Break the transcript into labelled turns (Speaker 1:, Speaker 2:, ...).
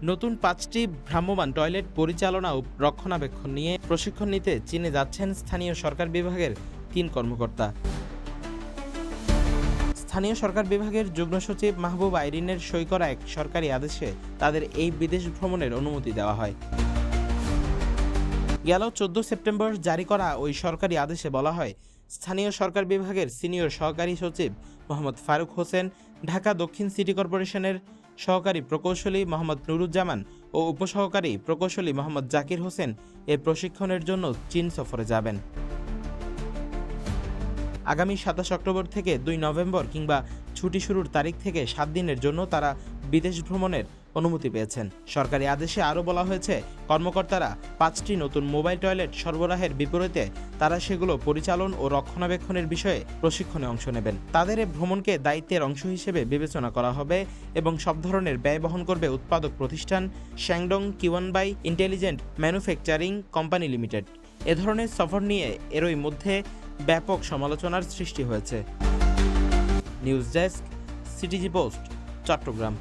Speaker 1: নতুন ৫টি ভ্রাম্যমাণ টয়লেট পরিচালনা ও রক্ষণাবেক্ষণ নিয়ে প্রশিক্ষণ নিতে চীনে যাচ্ছেন স্থানীয় সরকার বিভাগের ৩ কর্মকর্তা। স্থানীয় সরকার বিভাগের যুগ্ম সচিব মাহবুব আইরিনের সই করা এক সরকারি আদেশে তাদের এই বিদেশ ভ্রমণের অনুমতি দেওয়া হয়। গেল ১৪ সেপ্টেম্বর জারি করা ওই সরকারি আদেশে বলা হয়, স্থানীয় সরকার বিভাগের সিনিয়র সহকারী সচিব মোহাম্মদ ফারুক হোসেন, ঢাকা দক্ষিণ সিটি কর্পোরেশনের সহকারী প্রকৌশলী মোহাম্মদ নুরুজ্জামান ও উপসহকারী প্রকৌশলী মোহাম্মদ জাকির হোসেন এ প্রশিক্ষণের জন্য চীন সফরে যাবেন। আগামী ২৭ অক্টোবর থেকে ২ নভেম্বর কিংবা ছুটি শুরুর তারিখ থেকে ৭ দিনের জন্য তারা বিদেশ ভ্রমণের অনুমতি পেয়েছেন। সরকারি আদেশে আরও বলা হয়েছে, কর্মকর্তারা ৫টি নতুন মোবাইল টয়লেট সরবরাহের বিপরীতে তারা সেগুলো পরিচালন ও রক্ষণাবেক্ষণের বিষয়ে প্রশিক্ষণে অংশ নেবেন। তাদের এ ভ্রমণকে দায়িত্বের অংশ হিসেবে বিবেচনা করা হবে এবং সব ধরনের ব্যয় বহন করবে উৎপাদক প্রতিষ্ঠান শ্যাংডং কিওয়ানবাই ইন্টেলিজেন্ট ম্যানুফ্যাকচারিং কোম্পানি লিমিটেড। এ ধরনের সফর নিয়ে এরই মধ্যে ব্যাপক সমালোচনার সৃষ্টি হয়েছে। News desk, CTG post, Chittagong.